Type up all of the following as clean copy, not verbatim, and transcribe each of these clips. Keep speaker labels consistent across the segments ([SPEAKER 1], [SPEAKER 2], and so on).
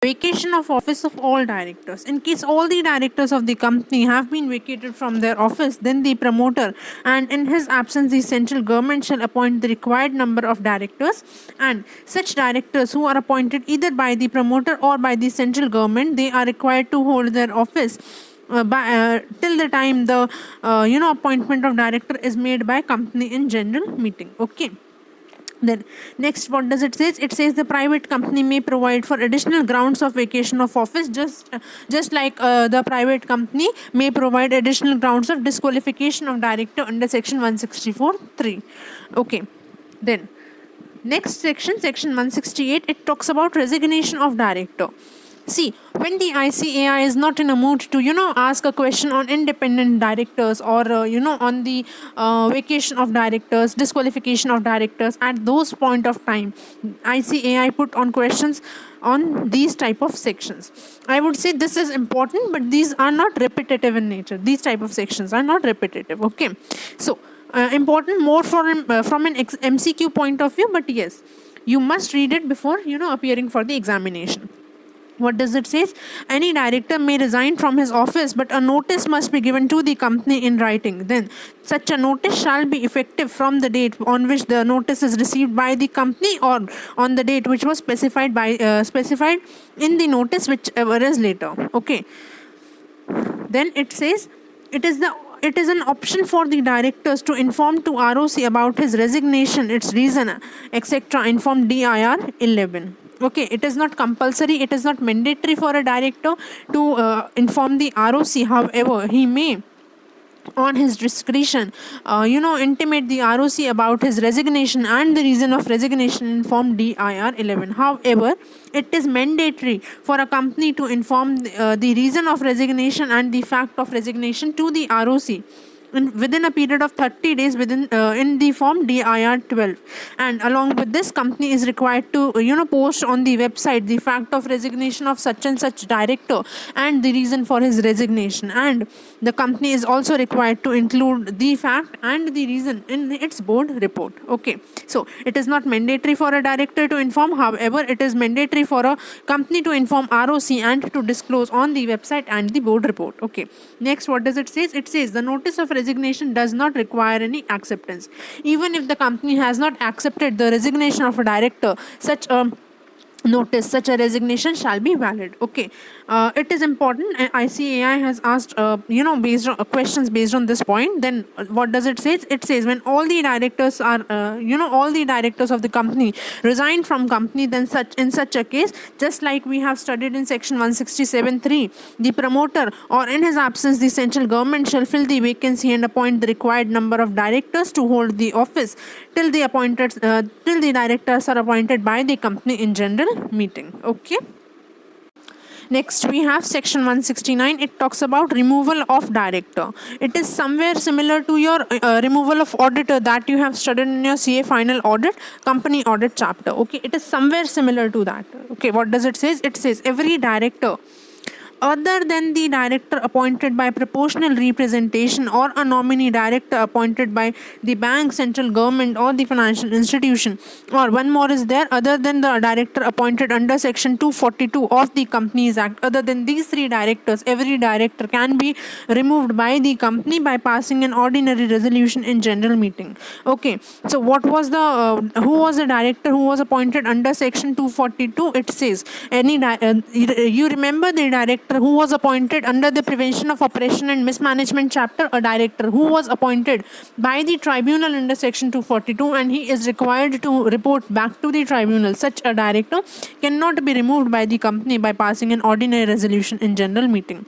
[SPEAKER 1] Vacation of office of all directors. In case all the directors of the company have been vacated from their office, then the promoter, and in his absence, the central government shall appoint the required number of directors, and such directors who are appointed either by the promoter or by the central government, they are required to hold their office till the time the appointment of director is made by company in general meeting. Okay. Then next, what does it say? It says the private company may provide for additional grounds of vacation of office, just like the private company may provide additional grounds of disqualification of director under section 164(3). Okay. Then next section, section 168, it talks about resignation of director. See, when the ICAI is not in a mood to, ask a question on independent directors or, on the vacation of directors, disqualification of directors, at those point of time, ICAI put on questions on these type of sections. I would say this is important, but these are not repetitive in nature. These type of sections are not repetitive. Okay. So, important more from an MCQ point of view, but yes, you must read it before, appearing for the examination. What does it say? Any director may resign from his office, but a notice must be given to the company in writing. Then such a notice shall be effective from the date on which the notice is received by the company, or on the date which was specified in the notice, whichever is later. Okay. Then it says it is an option for the directors to inform to ROC about his resignation, its reason, etc. Inform DIR 11. Okay, it is not compulsory, it is not mandatory for a director to inform the ROC. However, he may, on his discretion, intimate the ROC about his resignation and the reason of resignation in Form DIR 11. However, it is mandatory for a company to inform the reason of resignation and the fact of resignation to the ROC within a period of 30 days in the form DIR 12. And along with this, company is required to post on the website the fact of resignation of such and such director and the reason for his resignation, and the company is also required to include the fact and the reason in its board report. Okay, so it is not mandatory for a director to inform, however it is mandatory for a company to inform ROC and to disclose on the website and the board report. Okay, next, what does it say? It says the notice of resignation does not require any acceptance. Even if the company has not accepted the resignation of a director, such a resignation shall be valid. Okay, it is important. ICAI has asked based on questions based on this point. Then what does it say? It says when all the directors are all the directors of the company resign from company, then in such a case, just like we have studied in section 167(3), the promoter, or in his absence the central government, shall fill the vacancy and appoint the required number of directors to hold the office till the directors are appointed by the company in general meeting. Okay. Next, we have section 169. It talks about removal of director. It is somewhere similar to your removal of auditor that you have studied in your CA final audit, company audit chapter. Okay, it is somewhere similar to that. Okay, what does it say? It says every director other than the director appointed by proportional representation or a nominee director appointed by the bank, central government, or the financial institution, or one more is there, other than the director appointed under section 242 of the Companies Act. Other than these three directors, every director can be removed by the company by passing an ordinary resolution in general meeting. Okay, so what was the who was the director who was appointed under section 242? It says you remember the director who was appointed under the Prevention of Oppression and Mismanagement chapter, a director who was appointed by the tribunal under section 242, and he is required to report back to the tribunal. Such a director cannot be removed by the company by passing an ordinary resolution in general meeting.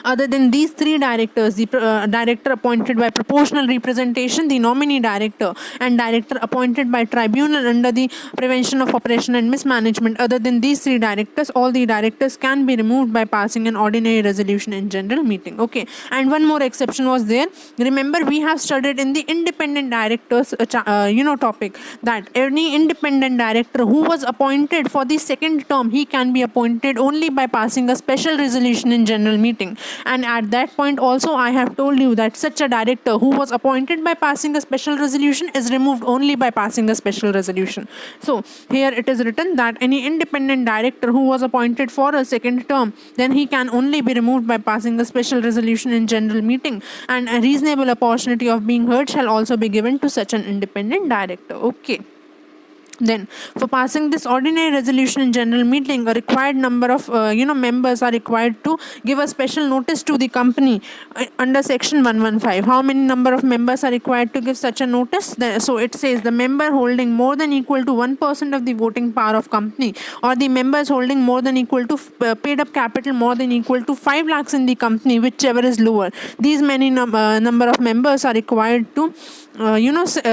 [SPEAKER 1] Other than these three directors, the director appointed by proportional representation, the nominee director, and director appointed by tribunal under the Prevention of Oppression and Mismanagement, other than these three directors, all the directors can be removed by passing an ordinary resolution in general meeting. Okay, and one more exception was there. Remember, we have studied in the independent directors topic that any independent director who was appointed for the second term, he can be appointed only by passing a special resolution in general meeting. meeting. And at that point also I have told you that such a director who was appointed by passing a special resolution is removed only by passing a special resolution. So here it is written that any independent director who was appointed for a second term, then he can only be removed by passing a special resolution in general meeting, and a reasonable opportunity of being heard shall also be given to such an independent director. Okay. Then, for passing this ordinary resolution in general meeting, a required number of members are required to give a special notice to the company under section 115. How many number of members are required to give such a notice? So it says the member holding more than equal to 1% of the voting power of company, or the members holding more than equal to paid up capital more than equal to 5 lakhs in the company, whichever is lower. These many number of members are required to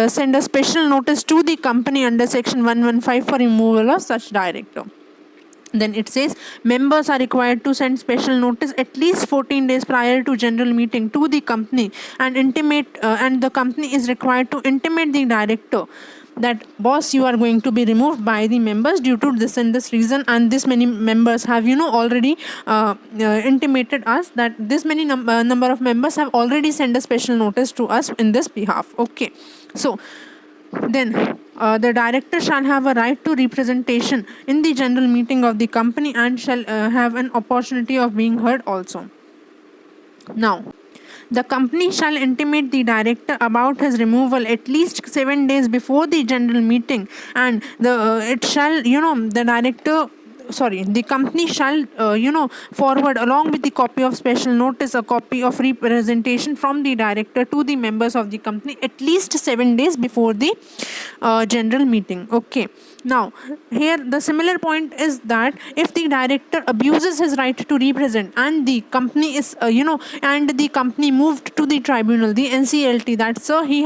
[SPEAKER 1] send a special notice to the company under section 115 for removal of such director. Then it says members are required to send special notice at least 14 days prior to general meeting to the company, and and the company is required to intimate the director that boss, you are going to be removed by the members due to this and this reason, and this many members have already intimated us that this many number of members have already sent a special notice to us in this behalf. Okay, so then the director shall have a right to representation in the general meeting of the company and shall have an opportunity of being heard also. Now, the company shall intimate the director about his removal at least 7 days before the general meeting, and the company shall forward along with the copy of special notice a copy of representation from the director to the members of the company at least 7 days before the general meeting. Okay. Now, here the similar point is that if the director abuses his right to represent and the company is, and the company moved to the tribunal, the NCLT, that sir, we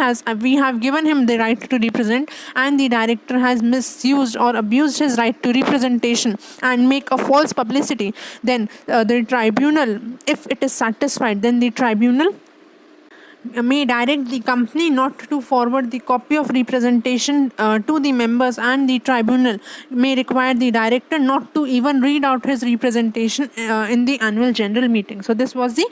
[SPEAKER 1] have given him the right to represent and the director has misused or abused his right to representation and make a false publicity, then the tribunal, if it is satisfied, then the tribunal may direct the company not to forward the copy of representation to the members, and the tribunal may require the director not to even read out his representation in the annual general meeting. So this was the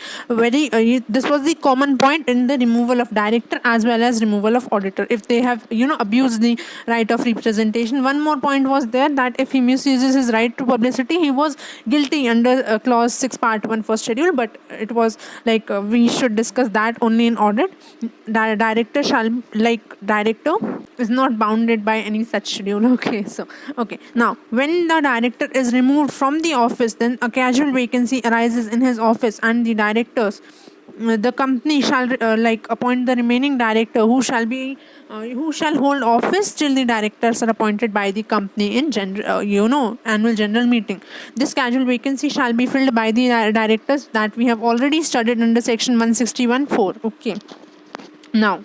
[SPEAKER 1] common point in the removal of director as well as removal of auditor, if they have abused the right of representation. One more point was there, that if he misuses his right to publicity, he was guilty under clause 6 part 1 first schedule, but it was like we should discuss that only in audit. Director is not bounded by any such schedule. Okay, now when the director is removed from the office, then a casual vacancy arises in his office, and the company shall appoint the remaining director who shall hold office till the directors are appointed by the company in annual general meeting. This casual vacancy shall be filled by the directors that we have already studied under section 161(4). Okay. Now,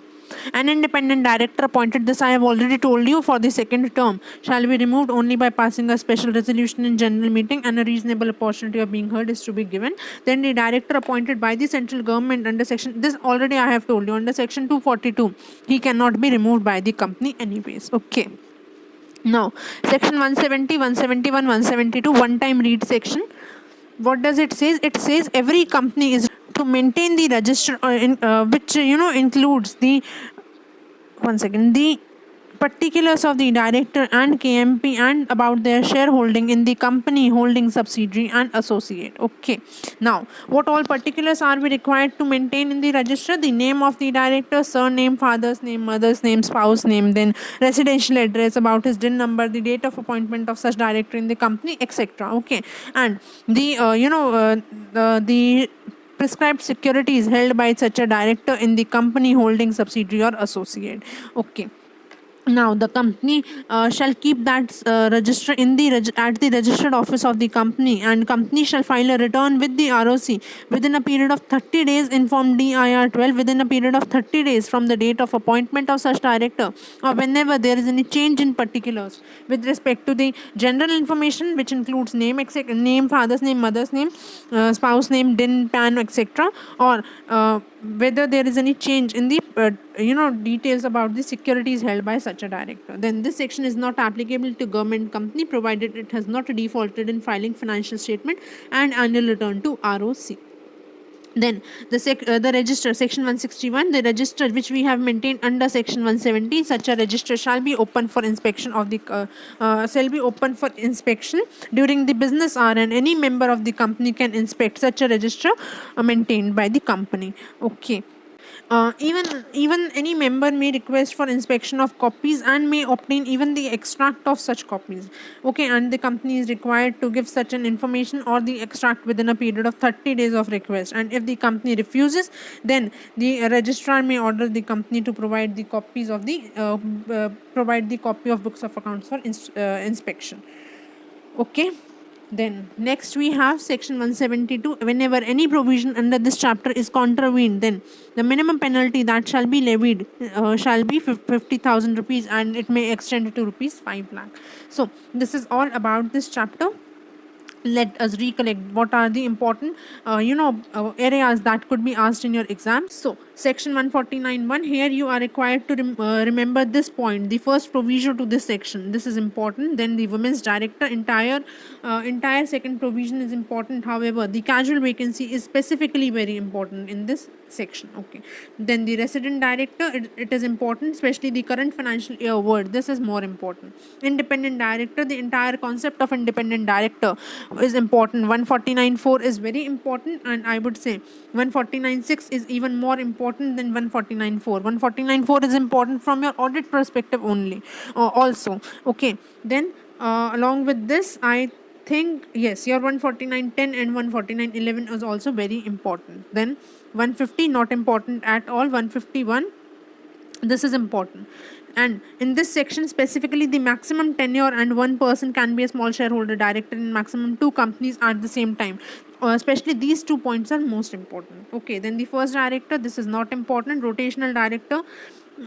[SPEAKER 1] an independent director appointed, this I have already told you, for the second term shall be removed only by passing a special resolution in general meeting, and a reasonable opportunity of being heard is to be given. Then the director appointed by the central government under section, this already I have told you, under section 242, he cannot be removed by the company anyways. Okay. Now, section 170, 171, 172, one time read section. What does it say? It says every company is to maintain the register which includes the particulars of the director and KMP and about their shareholding in the company holding subsidiary and associate. Okay. Now, what all particulars are we required to maintain in the register? The name of the director, surname, father's name, mother's name, spouse name, then residential address, about his DIN number, the date of appointment of such director in the company, etc. Okay. And the prescribed securities held by such a director in the company holding subsidiary or associate. Okay. Now, the company shall keep that register at the registered office of the company, and company shall file a return with the ROC within a period of 30 days, inform DIR 12 within a period of 30 days from the date of appointment of such director, or whenever there is any change in particulars with respect to the general information, which includes name, father's name, mother's name, spouse name, DIN, PAN, etc., or whether there is any change in the details about the securities held by such a director, then this section is not applicable to government company, provided it has not defaulted in filing financial statement and annual return to ROC. Then the register, section 161, the register which we have maintained under section 170, such a register shall be open for inspection of the shall be open for inspection during the business hour, and any member of the company can inspect such a register maintained by the company. Okay. Even any member may request for inspection of copies and may obtain even the extract of such copies. Okay, and the company is required to give such an information or the extract within a period of 30 days of request. And if the company refuses, then the registrar may order the company to provide the copies of the provide the copy of books of accounts for inspection. Okay. Then next we have section 172. Whenever any provision under this chapter is contravened, then the minimum penalty that shall be levied shall be 50,000 rupees, and it may extend to rupees 5 lakh. So this is all about this chapter. Let us recollect what are the important areas that could be asked in your exam. So section 149.1, here you are required to remember this point, the first provision to this section. This is important. Then the women's director, entire second provision is important. However, the casual vacancy is specifically very important in this section. Okay. Then the resident director, it is important, especially the current financial year word. This is more important. Independent director, the entire concept of independent director is important. 149.4 is very important, and I would say 149.6 is even more important than 149.4. 149.4 is important from your audit perspective only. Also, okay. Then along with this, I think yes, your 149.10 and 149.11 is also very important. Then 150 not important at all. 151, this is important. And in this section specifically, the maximum tenure and one person can be a small shareholder director in maximum 2 companies at the same time. Especially these 2 points are most important. Okay, then the first director, this is not important. Rotational director,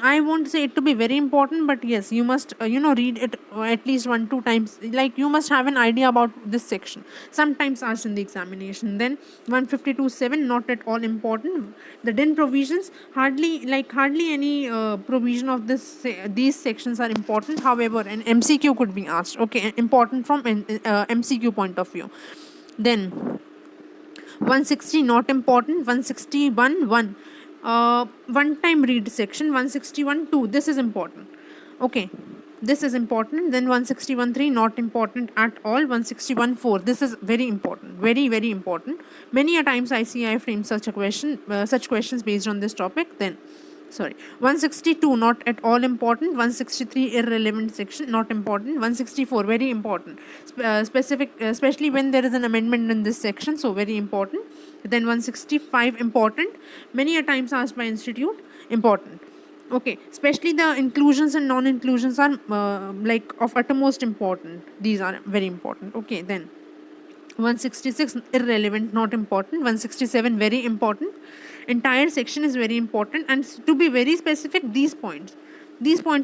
[SPEAKER 1] I won't say it to be very important, but yes, you must read it at least 1-2 times. Like, you must have an idea about this section, sometimes asked in the examination. Then 152.7, not at all important. The DIN provisions, hardly any provision of these sections are important. However, an MCQ could be asked. Okay, important from an MCQ point of view. Then 160 not important. 161.1, one time read section. 161.2, this is important. Okay, this is important. Then 161.3 not important at all. 161.4, this is very important, very very important. Many a times ICI frames such questions based on this topic. Then 162 not at all important. 163 irrelevant section, not important. 164 very important, especially when there is an amendment in this section, so very important. Then 165 important, many a times asked by institute, important. Okay, especially the inclusions and non-inclusions are of utmost important. These are very important. Okay, then 166 irrelevant, not important. 167 very important. Entire section is very important, and to be very specific, these points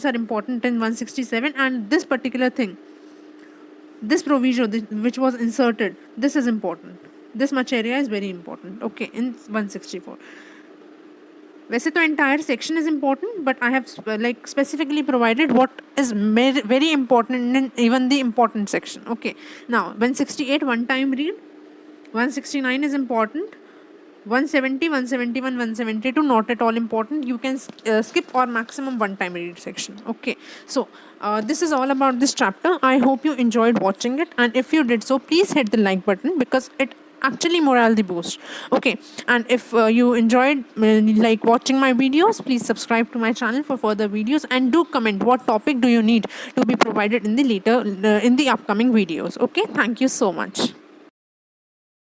[SPEAKER 1] are important in 167. And this particular thing, this provision which was inserted, this is important. This much area is very important. Okay, in 164. वैसे तो entire section is important, but I have specifically provided what is very important in even the important section. Okay, now 168 one time read. 169 is important. 170, 171, 172 not at all important. You can skip or maximum one time read section. Okay, so this is all about this chapter. I hope you enjoyed watching it, and if you did so, please hit the like button, because it actually morale the boost. Okay, and if you enjoyed watching my videos, please subscribe to my channel for further videos, and do comment what topic do you need to be provided in the later in the upcoming videos. Okay, thank you so much.